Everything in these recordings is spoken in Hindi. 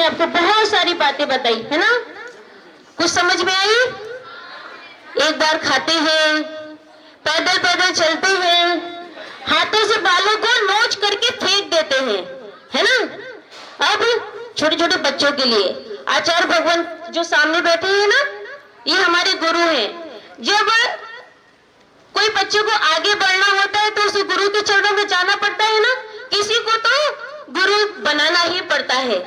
आपको बहुत सारी बातें बताई है ना, कुछ समझ में आई? एक बार खाते हैं, पैदल पैदल चलते हैं, हाथों से बालों को नोच करके फेंक देते हैं, है ना। अब छोटे छोटे बच्चों के लिए आचार्य भगवान जो सामने बैठे हैं ना, ये हमारे गुरु हैं। जब कोई बच्चे को आगे बढ़ना होता है तो उस गुरु के चरणों में जाना पड़ता है ना, किसी को तो गुरु बनाना ही पड़ता है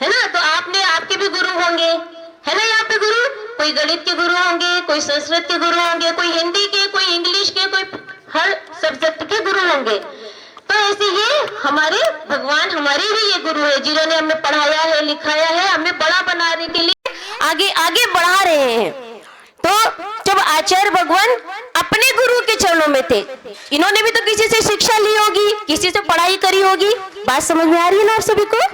ना। तो आपने आपके भी गुरु होंगे, है ना। यहाँ पे गुरु, कोई गणित के गुरु होंगे, कोई संस्कृत के गुरु होंगे, कोई हिंदी के, कोई इंग्लिश के, कोई हर सब्जेक्ट के गुरु होंगे। तो ऐसे ही हमारे भगवान हमारे ही ये गुरु है, जिन्होंने हमें पढ़ाया है, लिखाया है, हमें बड़ा बनाने के लिए आगे आगे बढ़ा रहे हैं। तो जब आचार्य भगवान अपने गुरु के चरणों में थे, इन्होंने भी तो किसी से शिक्षा ली होगी, किसी से पढ़ाई करी होगी। बात समझ में आ रही है ना आप सभी को?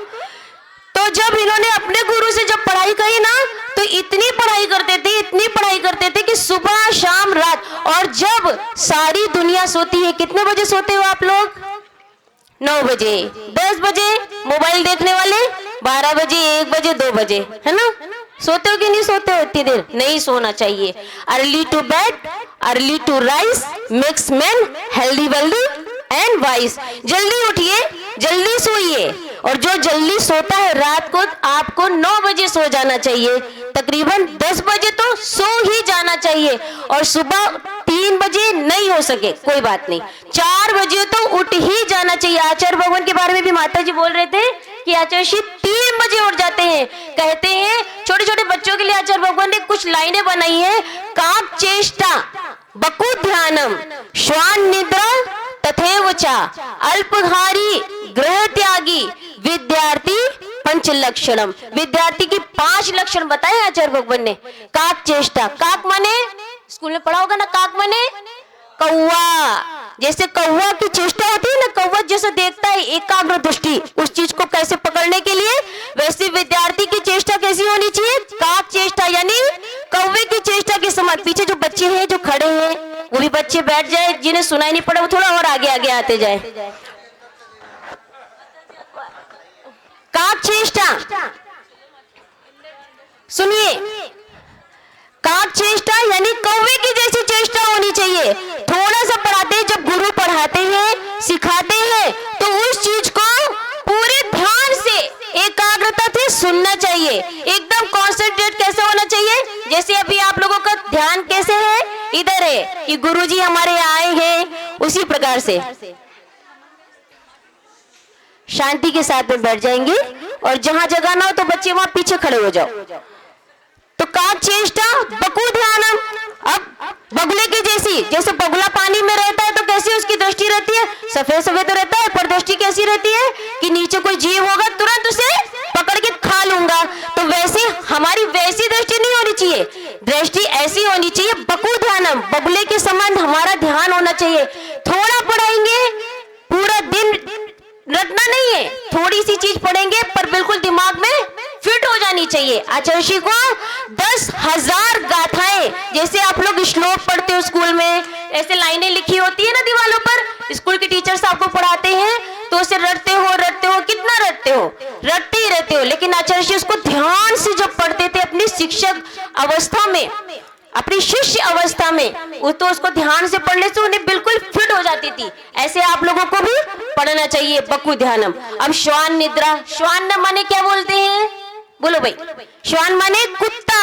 तो जब इन्होंने अपने गुरु से जब पढ़ाई करी ना, तो इतनी पढ़ाई करते थे, इतनी पढ़ाई करते थे कि सुबह शाम रात। और जब सारी दुनिया सोती है, कितने बजे सोते हो आप लोग? 9 बजे, 10 बजे मोबाइल देखने वाले, 12 बजे, 1 बजे, 2 बजे, है ना। सोते हो कि नहीं सोते हो? इतनी देर नहीं सोना चाहिए। Early to bed, early to rise makes man healthy wealthy and wise. जल्दी उठिए, जल्दी सोइए। और जो जल्दी सोता है रात को, आपको 9 बजे सो जाना चाहिए, तकरीबन 10 बजे तो सो ही जाना चाहिए। और सुबह 3 बजे नहीं हो सके कोई बात नहीं, 4 बजे तो उठ ही जाना चाहिए। आचार्य भगवान के बारे में भी माता जी बोल रहे थे कि आचार्य श्री 3 बजे उठ जाते हैं। कहते हैं छोटे छोटे बच्चों के लिए आचार्य भगवान ने कुछ लाइनें बनाई है। काक चेष्टा बकु ध्यानम श्वान निद्रा तथैव चा अल्पहारी गृह त्यागी विद्यार्थी पंच लक्षणम। विद्यार्थी की 5 लक्षण बताए आचार्य भगवान ने। काक चेष्टा, काक माने स्कूल में पढ़ा होगा ना, काक माने कौवा। जैसे कौवा की चेष्टा होती है ना, कौवा जैसे देखता है एकाग्र दृष्टि उस चीज को कैसे पकड़ने के लिए, वैसे विद्यार्थी की चेष्टा कैसी होनी चाहिए? काक चेष्टा, यानी कौवे की चेष्टा के समान। पीछे जो बच्चे हैं जो खड़े हैं, वो भी बच्चे बैठ जाए, जिन्हें सुनाई नहीं पड़ा वो थोड़ा और आगे आगे आते जाए। काक चेष्टा सुनिए, काक चेष्टा यानी कौवे की जैसी चेष्टा होनी चाहिए। थोड़ा सा पढ़ाते हैं, जब गुरु पढ़ाते हैं, सिखाते हैं, तो उस चीज को पूरे ध्यान से एकाग्रता से सुनना चाहिए। एकदम कॉन्सेंट्रेट कैसे होना चाहिए? जैसे अभी आप लोगों का ध्यान कैसे है? इधर है कि गुरुजी हमारे आए हैं, उसी प्रकार से शांति के साथ में बैठ जाएंगे। और जहां जगह ना हो तो बच्चे वहां पीछे खड़े हो जाओ। तो काक चेष्टा बकु ध्यानम। अब बगुले की जैसी, जैसे बगुला पानी में रहता है तो कैसी उसकी दृष्टि रहती है? सफेद सफेद तो रहता है, पर दृष्टि कैसी रहती है कि नीचे कोई जीव होगा तुरंत उसे पकड़ के खा लूंगा। तो वैसे हमारी वैसी दृष्टि नहीं होनी चाहिए, दृष्टि ऐसी होनी चाहिए बकु ध्यानम, बगुले के समान हमारा ध्यान होना चाहिए। थोड़ा पढ़ाएंगे, पूरा दिन रटना नहीं है, थोड़ी सी चीज पढ़ेंगे पर बिल्कुल दिमाग में फिट हो जानी चाहिए। आचार्य श्री को 10,000 गाथाएं, जैसे आप लोग श्लोक पढ़ते हो स्कूल में, ऐसे लाइनें लिखी होती है ना दीवारों पर, स्कूल के टीचर्स आपको पढ़ाते हैं, तो उसे रटते हो, कितना रटते हो, रटते ही रहते हो। लेकिन आचार्य श्री उसको ध्यान से जब पढ़ते थे अपनी शिक्षक अवस्था में, अपनी शिष्य अवस्था में, तो उसको ध्यान से पढ़ने से उन्हें बिल्कुल फिट हो जाती थी। ऐसे आप लोगों को भी पढ़ना चाहिए बकु ध्यानम। अब श्वान निद्रा, श्वान न माने क्या बोलते हैं? बोलो भाई। श्वान माने कुत्ता,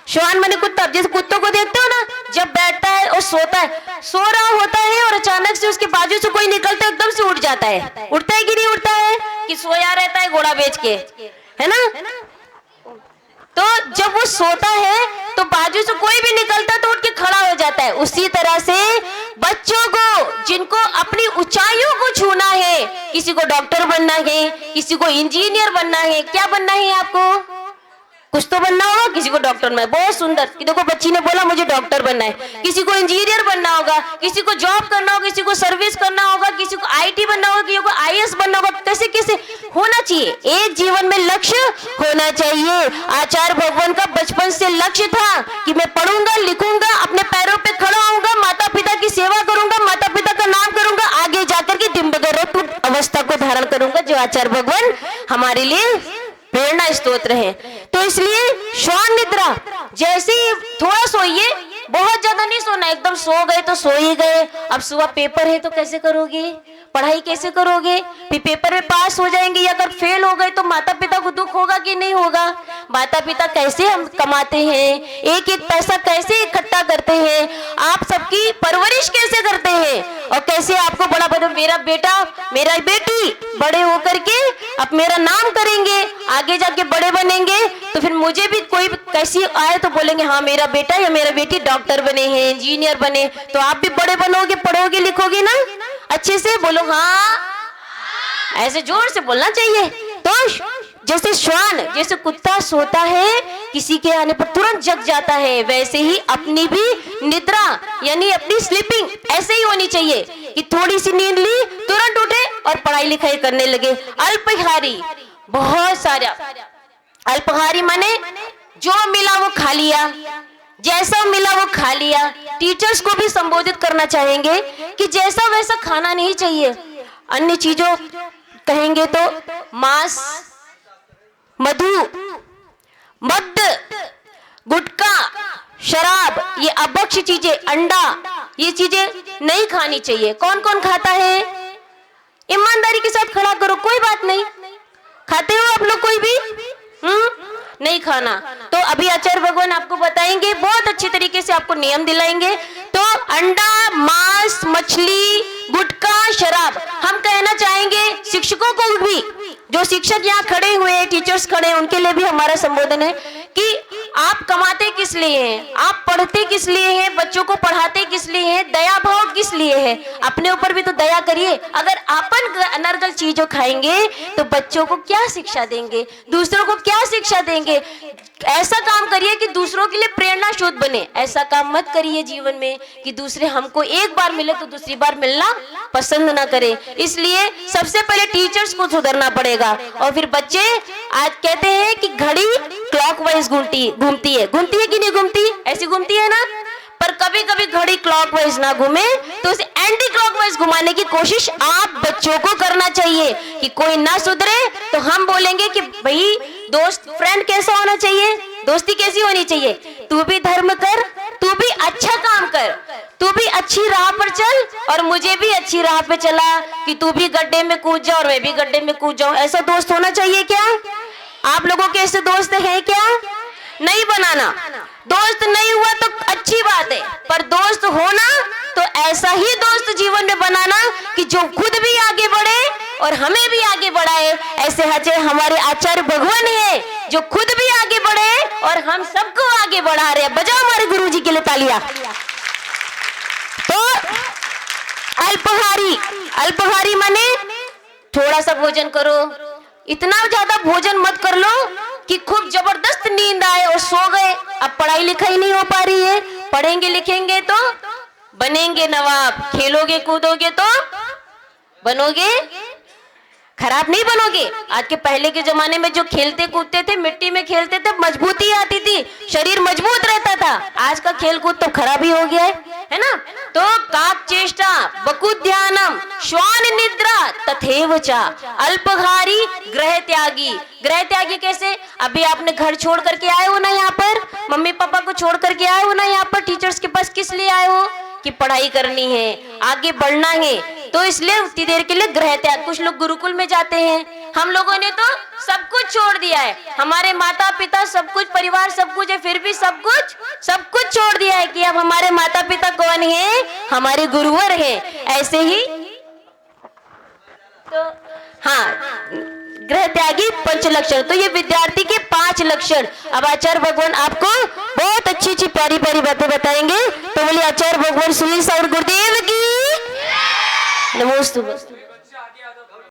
श्वान माने कुत्ता। जैसे कुत्तों को देखते हो ना, जब बैठता है और सोता है, सो रहा होता है और अचानक से उसके बाजू से कोई निकलता है, एकदम से उठ जाता है। उठता है कि नहीं उठता है? कि सोया रहता है घोड़ा बेच के, है ना। तो जब वो सोता है तो बाजू से कोई भी निकलता है तो उठ के खड़ा हो जाता है। उसी तरह से बच्चों को, जिनको अपनी ऊंचाइयों को छूना है, किसी को डॉक्टर बनना है, किसी को इंजीनियर बनना है, क्या बनना है आपको? कुछ तो बनना होगा, किसी को डॉक्टर बनना है, बहुत सुंदर। कि देखो बच्ची ने बोला मुझे डॉक्टर बनना है, किसी को इंजीनियर बनना होगा, किसी को जॉब करना होगा, किसी को सर्विस करना होगा, किसी को आईटी बनना होगा, किसी को आईएएस बनना होगा। कैसे कैसे होना चाहिए, एक जीवन में लक्ष्य होना चाहिए। आचार्य भगवान का बचपन से लक्ष्य था कि मैं पढ़ूंगा, लिखूंगा, अपने पैरों पे खड़ा होऊंगा, माता पिता की सेवा करूंगा, माता पिता का नाम करूंगा, आगे जाकर के दिव्य अवस्था को धारण करूंगा, जो आचार्य भगवान हमारे लिए प्रेरणा स्तोत्र है। तो इसलिए श्वान निद्रा, जैसे ही थोड़ा सोइए, बहुत ज्यादा नहीं सोना, एकदम सो गए तो सो ही गए। अब सुबह पेपर है तो कैसे करोगे, पढ़ाई कैसे करोगे, फिर पेपर में पास हो जाएंगे या अगर फेल हो गए तो माता पिता को दुख होगा कि नहीं होगा। माता पिता कैसे हम कमाते हैं, एक एक पैसा कैसे इकट्ठा करते हैं, आप सबकी परवरिश कैसे करते हैं और कैसे आपको बड़ा बड़ा, मेरा बेटा मेरा बेटी बड़े होकर के अब मेरा नाम करेंगे, आगे जाके बड़े बनेंगे, तो फिर मुझे भी कोई कैसी आए तो बोलेंगे हाँ मेरा बेटा या मेरा बेटी डॉक्टर बने हैं, इंजीनियर बने, तो आप भी बड़े बनोगे, पढ़ोगे लिखोगे ना, अच्छे से बोलो हाँ, ऐसे जोर से बोलना चाहिए। तो जैसे श्वान, जैसे कुत्ता सोता है किसी के आने पर तुरंत जग जाता है, वैसे ही अपनी भी निद्रा यानी अपनी स्लीपिंग ऐसे ही होनी चाहिए कि थोड़ी सी नींद ली तुरंत उठे और पढ़ाई लिखाई करने लगे। अल्पाहारी, बहुत सारा अल्पाहारी माने जो मिला वो खा लिया, जैसा मिला वो खा लिया। टीचर्स को भी संबोधित करना चाहेंगे कि जैसा वैसा खाना नहीं चाहिए। अन्य चीजों कहेंगे तो मांस, मधु, मद्य, गुटखा, शराब, ये अभक्ष्य चीजें, अंडा, ये चीजें नहीं खानी चाहिए। कौन कौन खाता है, ईमानदारी के साथ खड़ा करो, कोई बात नहीं। खाते हो आप लोग कोई भी? नहीं खाना। तो अभी आचार्य भगवान आपको बताएंगे, बहुत अच्छे तरीके से आपको नियम दिलाएंगे। तो अंडा, मांस, मछली, गुटखा, शराब, हम कहना चाहेंगे शिक्षकों को भी, जो शिक्षक यहाँ खड़े हुए हैं, टीचर्स खड़े हैं, उनके लिए भी हमारा संबोधन है कि आप कमाते किस लिए हैं, आप पढ़ते किस लिए हैं, बच्चों को पढ़ाते किस लिए हैं, दया भाव किस लिए है, अपने ऊपर भी तो दया करिए। अगर अपन अनर्गल चीजों खाएंगे तो बच्चों को क्या शिक्षा देंगे, दूसरों को क्या शिक्षा देंगे। ऐसा काम करिए कि दूसरों के लिए प्रेरणा स्रोत बने। ऐसा काम मत करिए जीवन में कि दूसरे हमको एक बार मिले तो दूसरी बार मिलना पसंद ना करे। इसलिए सबसे पहले टीचर्स को सुधरना पड़ेगा। और फिर बच्चे, आज कहते हैं कि घड़ी क्लॉकवाइज घूमती है कि नहीं घूमती, ऐसी घूमती है ना, पर कभी कभी घड़ी क्लॉकवाइज ना घूमे तो उसे एंटी क्लॉकवाइज घुमाने की कोशिश आप बच्चों को करना चाहिए कि कोई ना सुधरे तो हम बोलेंगे कि भाई दोस्त, फ्रेंड कैसा होना चाहिए, दोस्ती कैसी होनी चाहिए, तू भी धर्म कर, तू भी अच्छा काम कर, तू भी अच्छी राह पर चल और मुझे भी अच्छी राह पे चला कि तू भी गड्ढे में कूद जाओ और मैं भी गड्ढे में कूद जाऊं। ऐसा दोस्त होना चाहिए क्या? आप लोगों के ऐसे दोस्त हैं क्या? नहीं बनाना। दोस्त नहीं हुआ तो अच्छी बात है, पर दोस्त होना तो ऐसा ही दोस्त जीवन में बनाना कि जो खुद भी आगे बढ़े और हमें भी आगे बढ़ाए। ऐसे हमारे आचार्य भगवान है जो खुद भी आगे बढ़े और हम सबको आगे बढ़ा रहे हैं। बजाओ हमारे गुरु जी के लिए तालियां। तो अल्पाहारी, अल्पाहारी माने थोड़ा सा भोजन करो, इतना ज्यादा भोजन मत कर लो कि खूब जबरदस्त नींद आए और सो गए। अब पढ़ाई लिखाई नहीं हो पा रही है, पढ़ेंगे लिखेंगे तो बनेंगे नवाब, खेलोगे कूदोगे तो बनोगे, खराब नहीं बनोगे। आज के पहले के जमाने में जो खेलते कूदते थे, मिट्टी में खेलते थे, मजबूती आती थी, शरीर मजबूत रहता था। आज का खेल कूद तो खराब ही हो गया है ना। तो काक चेष्टा, बकुध्यानम, श्वान निद्रा तथैव च अल्पहारी ग्रह त्यागी। ग्रह त्यागी कैसे? अभी आपने घर छोड़ करके आए हो ना, यहाँ पर मम्मी पापा को छोड़ करके आए हो ना, यहाँ पर टीचर्स के पास किस लिए आए हो कि पढ़ाई करनी है, आगे बढ़ना है। तो इसलिए उतनी देर के लिए ग्रह त्याग। कुछ लोग गुरुकुल में जाते हैं, हम लोगों ने तो सब कुछ छोड़ दिया है, हमारे माता पिता सब कुछ, परिवार सब कुछ है, फिर भी सब कुछ छोड़ दिया है कि अब हमारे माता पिता कौन है, हमारे गुरुवर है। ऐसे ही तो हाँ, ग्रह त्यागी पंच लक्षण। तो ये विद्यार्थी के 5 लक्षण अब आचार्य भगवान आपको बहुत अच्छी अच्छी प्यारी प्यारी बातें बताएंगे। तो बोलिए आचार्य भगवान सुनील सागर गुरुदेव की नमोस्तुते।